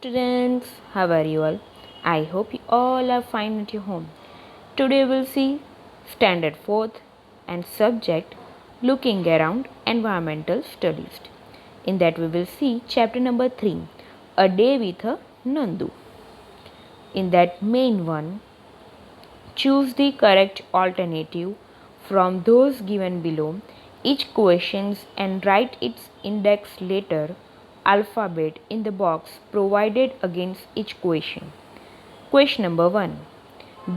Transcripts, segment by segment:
students, how are you all? I hope you all are fine at your home. Today we'll see standard 4th and subject looking around environmental studies. In that we will see chapter number 3, a day with a Nandu. In that main one, choose the correct alternative from those given below each questions and write its index letter alphabet in the box provided against each question. Question number 1.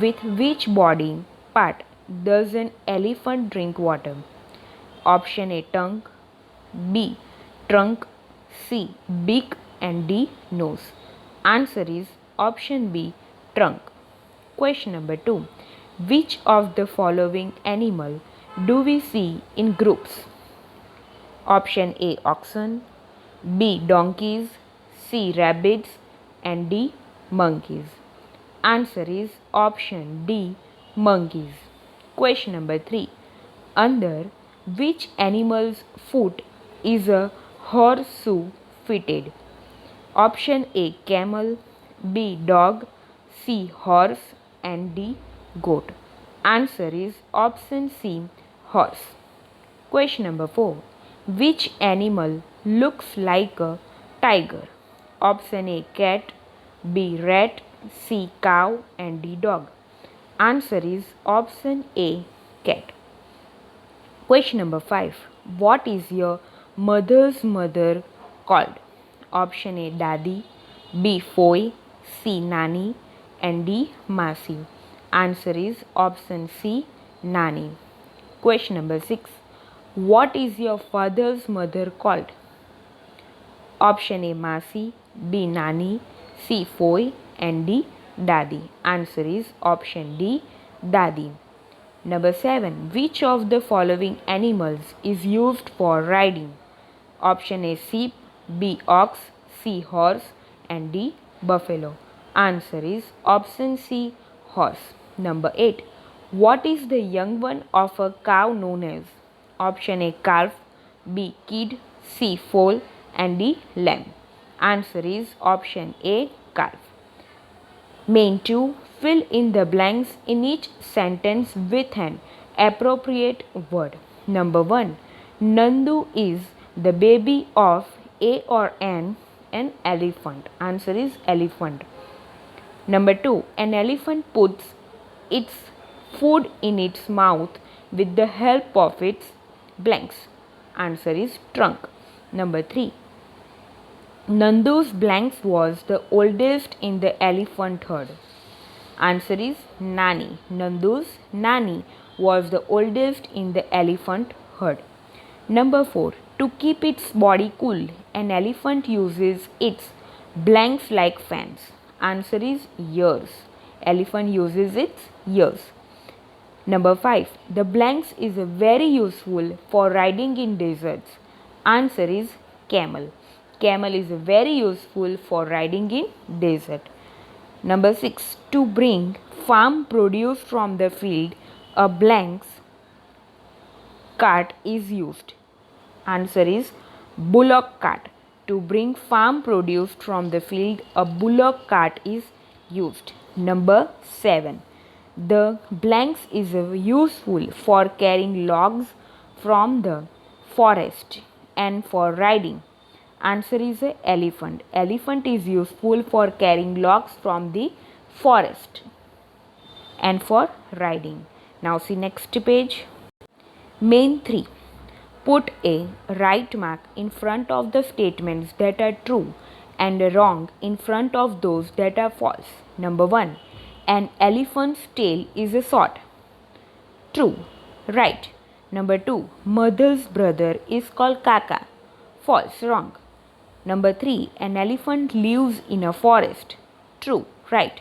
With which body part does an elephant drink water? Option A tongue, B trunk, C beak and D nose. Answer is option B trunk. Question number 2. Which of the following animal do we see in groups? Option A oxen, B donkeys, C rabbits and D monkeys. Answer is option D monkeys. Question number 3. Under which animal's foot is a horseshoe fitted? Option A camel, B dog, C horse and D goat. Answer is option C horse. Question number 4. Which animal looks like a tiger? Option A cat, B rat, C cow and D dog. Answer is option A cat. Question number 5. What is your mother's mother called? Option A Dadi, B Foy, C Nani and D Masi. Answer is option C Nani. Question number 6. What is your father's mother called? Option A Masi, B Nani, C Foy and D Dadi. Answer is option D Dadi. Number 7. Which of the following animals is used for riding? Option A sheep, B ox, C horse and D buffalo. Answer is option C horse. Number 8. What is the young one of a cow known as? Option A calf, B kid, C foal and D lamb. Answer is option A calf. Main 2. Fill in the blanks in each sentence with an appropriate word. Number 1. Nandu is the baby of A or an elephant. Answer is elephant. Number 2. An elephant puts its food in its mouth with the help of its blanks. Answer is trunk. Number 3. Nandu's blanks was the oldest in the elephant herd. Answer is Nani. Nandu's Nani was the oldest in the elephant herd. Number 4. To keep its body cool, an elephant uses its blanks like fans. Answer is ears. Elephant uses its ears. Number 5. The blanks is very useful for riding in deserts. Answer is camel. Camel is very useful for riding in desert. Number 6. To bring farm produce from the field, a blanks cart is used. Answer is bullock cart. To bring farm produce from the field, a bullock cart is used. Number 7. The blanks is useful for carrying logs from the forest and for riding. Answer is elephant. Elephant is useful for carrying logs from the forest and for riding. Now see next page. Main 3. Put a right mark in front of the statements that are true and wrong in front of those that are false. Number 1. An elephant's tail is short. True. Right. Number 2. Mother's brother is called Kaka. False. Wrong. Number 3. An elephant lives in a forest. True. Right.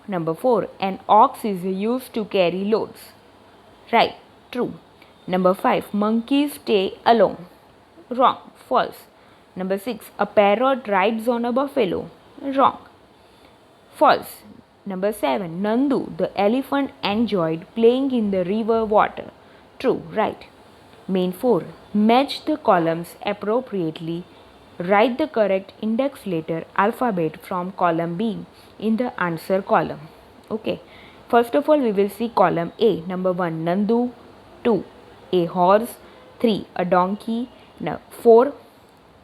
Number 4. An ox is used to carry loads. Right. True. Number 5. Monkeys stay alone. Wrong. False. Number 6. A parrot rides on a buffalo. Wrong. False. Number 7. Nandu, the elephant, enjoyed playing in the river water. True. Right. Main 4. Match the columns appropriately Write the correct index letter alphabet from column B in the answer column. Okay. First of all, we will see column A. Number 1, Nandu. 2, a horse. 3, a donkey. 4,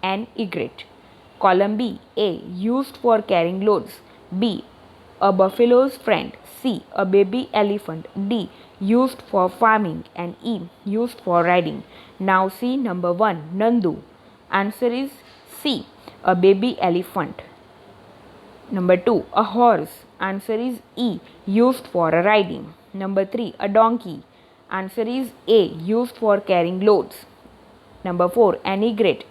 an egret. Column B. A, used for carrying loads. B, a buffalo's friend. C, a baby elephant. D, used for farming. And E, used for riding. Now see number 1, Nandu. Answer is C, a baby elephant. Number 2, a horse. Answer is E, used for riding. Number 3, a donkey. Answer is A, used for carrying loads. Number 4, an egret.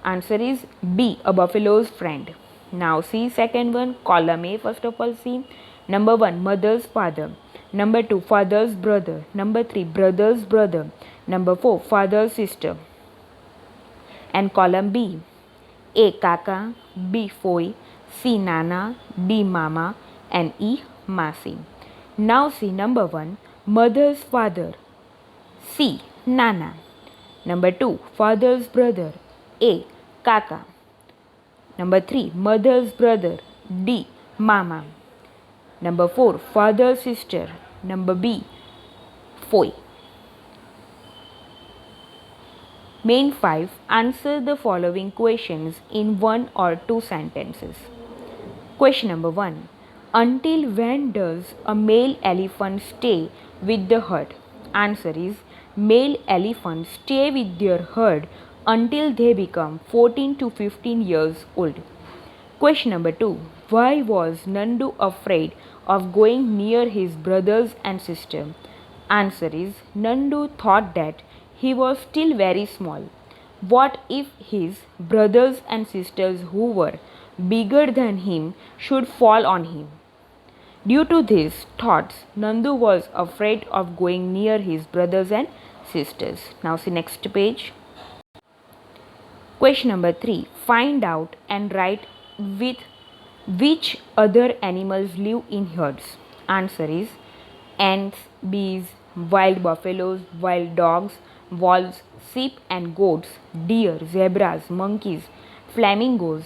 Answer is B, a buffalo's friend. Now see second one, column A. First of all see. Number 1, mother's father. Number 2, father's brother. Number 3, brother's brother. Number 4, father's sister. And column B, A, kaka. B, foi. C, nana. D, mama. And E, masi. Now see number 1, mother's father. C, nana. Number 2, father's brother. A, kaka. Number 3, mother's brother. D, mama. Number 4, father's sister. Number B, foi. Main 5. Answer the following questions in 1 or 2 sentences. Question number 1. Until when does a male elephant stay with the herd? Answer is male elephants stay with their herd until they become 14 to 15 years old. Question number 2. Why was Nandu afraid of going near his brothers and sister? Answer is Nandu thought that he was still very small. What if his brothers and sisters who were bigger than him should fall on him? Due to these thoughts, Nandu was afraid of going near his brothers and sisters. Now see next page. Question number 3. Find out and write with which other animals live in herds. Answer is ants, bees, wild buffaloes, wild dogs, wolves, sheep and goats, deer, zebras, monkeys, flamingos,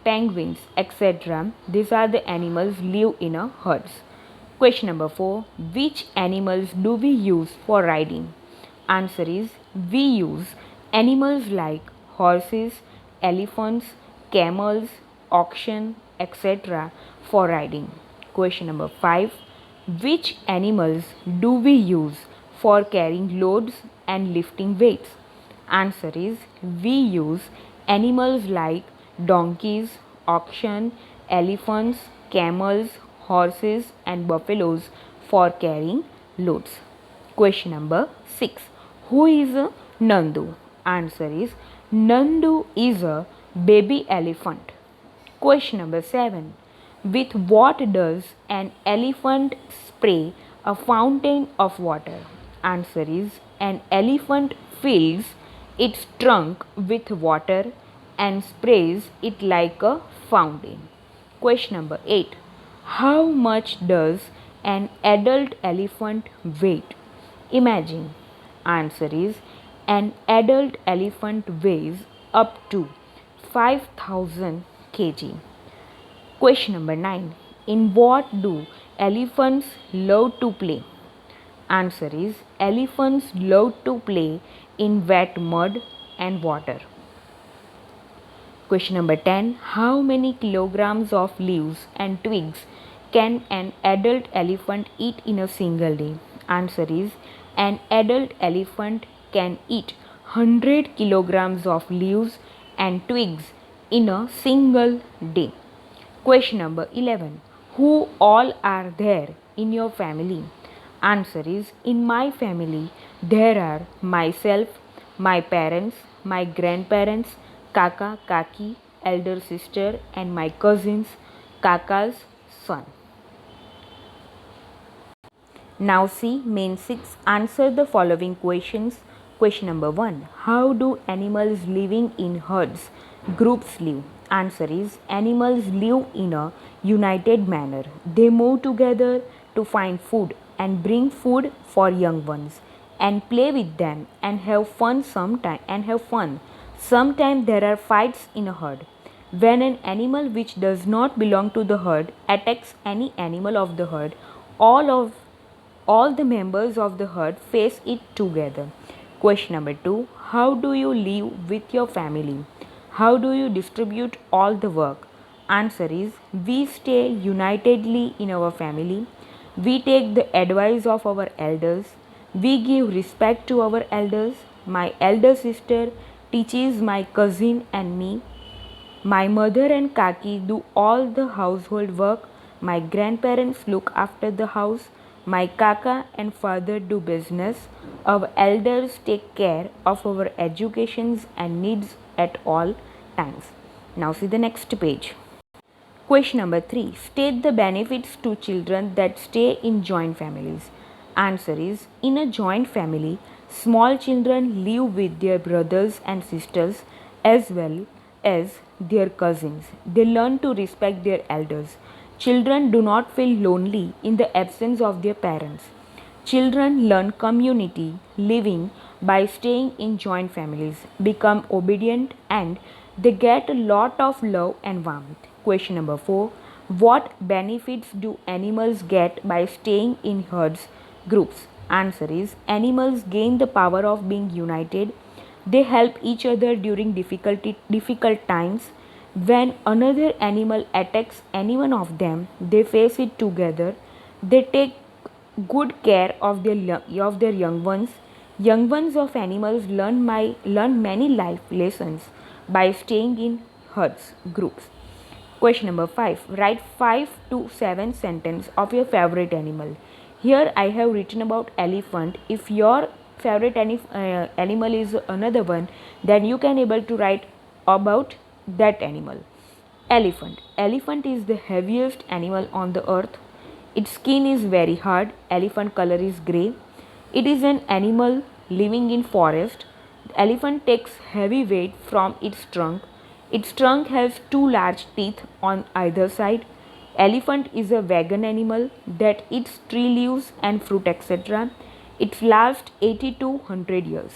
penguins, etc. These are the animals live in a herds. Question number 4. Which animals do we use for riding? Answer is we use animals like horses, elephants, camels, oxen, etc. for riding. Question number 5. Which animals do we use for carrying loads and lifting weights? Answer is we use animals like donkeys, oxen, elephants, camels, horses and buffaloes for carrying loads. Question number 6. Who is a Nandu? Answer is Nandu is a baby elephant. Question number 7. With what does an elephant spray a fountain of water? Answer is an elephant fills its trunk with water and sprays it like a fountain. Question number 8. How much does an adult elephant weigh? Imagine. Answer is an adult elephant weighs up to 5000 kg. Question number 9. In what do elephants love to play? Answer is elephants love to play in wet mud and water. Question number 10. How many kilograms of leaves and twigs can an adult elephant eat in a single day? Answer is an adult elephant can eat 100 kilograms of leaves and twigs in a single day. Question number 11. Who all are there in your family? Answer is in my family there are myself, my parents, my grandparents, Kaka, Kaki, elder sister and my cousins, Kaka's son. Now see main 6. Answer the following questions. Question number 1. How do animals living in herds groups live? Answer is animals live in a united manner. They move together to find food and bring food for young ones and play with them and have fun Sometimes there are fights in a herd. When an animal which does not belong to the herd attacks any animal of the herd, all of all the members of the herd face it together. Question number 2. How do you live with your family? How do you distribute all the work? Answer is, we stay unitedly in our family. We take the advice of our elders. We give respect to our elders. My elder sister teaches my cousin and me. My mother and Kaki do all the household work. My grandparents look after the house. My Kaka and father do business. Our elders take care of our educations and needs at all times. Now see the next page. Question number 3. State the benefits to children that stay in joint families. Answer is, in a joint family, small children live with their brothers and sisters as well as their cousins. They learn to respect their elders. Children do not feel lonely in the absence of their parents. Children learn community living by staying in joint families, become obedient, and they get a lot of love and warmth. Question number 4. What benefits do animals get by staying in herds, groups? Answer is, animals gain the power of being united. They help each other during difficult times. When another animal attacks any one of them, they face it together. They take good care of their young ones. Young ones of animals learn many life lessons by staying in herds, groups. Question number 5. Write 5 to 7 sentences of your favorite animal. Here I have written about elephant. If your favorite animal is another one, then you can able to write about that animal. Elephant. Elephant is the heaviest animal on the earth. Its skin is very hard. Elephant color is grey. It is an animal living in forest. The elephant takes heavy weight from its trunk. Its trunk has 2 large teeth on either side. Elephant is a vegan animal that eats tree leaves and fruit etc. It lasts 80 to 100 years.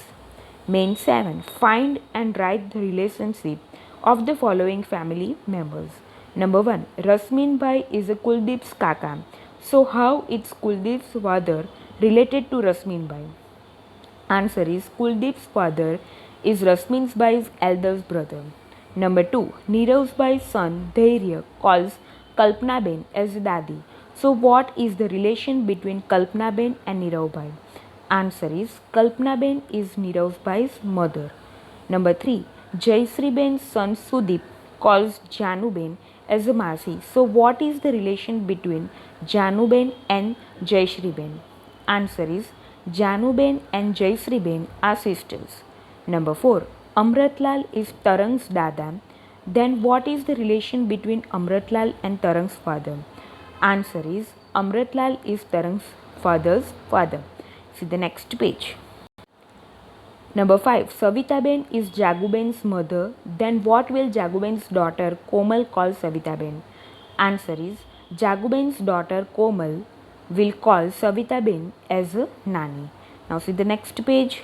Main 7. Find and write the relationship of the following family members. Number 1. Rasmin Bhai is a Kuldeep's Kaka. So how is Kuldeep's father related to Rasmin Bhai? Answer is, Kuldeep's father is Rasmin Bhai's eldest brother. Number 2. Neeraj Bhai's son Dhairya calls Kalpana Ben as Dadi. So what is the relation between Kalpana Ben and Neeraj Bhai? Answer is, Kalpana Ben is Neeraj Bhai's mother. Number 3. Jayshree Ben's son Sudeep calls Janu Ben as a Masi. So what is the relation between Janu Ben and Jayshree Ben? Answer is, Janu Ben and Jayshree Ben are sisters. Number 4. Amratlal is Tarang's dada. Then what is the relation between Amratlal and Tarang's father? Answer is, Amratlal is Tarang's father's father. See the next page. Number 5. Savitaben is Jaguben's mother. Then what will Jaguben's daughter Komal call Savitaben? Answer is, Jaguben's daughter Komal will call Savitaben as a Nani. Now see the next page.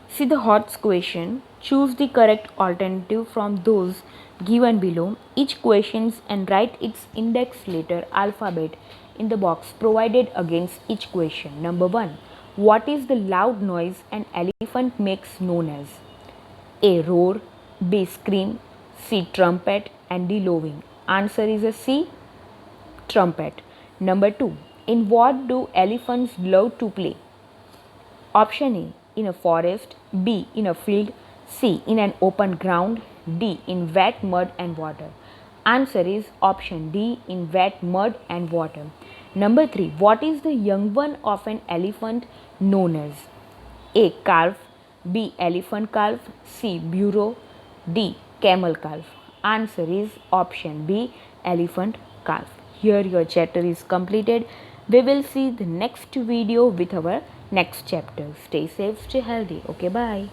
See the HOTS question. Choose the correct alternative from those given below. Each question and write its index letter alphabet in the box provided against each question. Number 1. What is the loud noise an elephant makes known as? A. Roar, B. Scream, C. Trumpet, and D. Lowing. Answer is a C. Trumpet. Number 2. In what do elephants love to play? Option A. In a forest, B. In a field, C. In an open ground, D. In wet mud and water. Answer is option D. In wet mud and water. Number 3. What is the young one of an elephant known as? A. Calf, B. Elephant calf, C. Burro, D. Camel calf. Answer is option B. Elephant calf. Here your chapter is completed. We will see the next video with our next chapter. Stay safe, stay healthy. Okay, bye.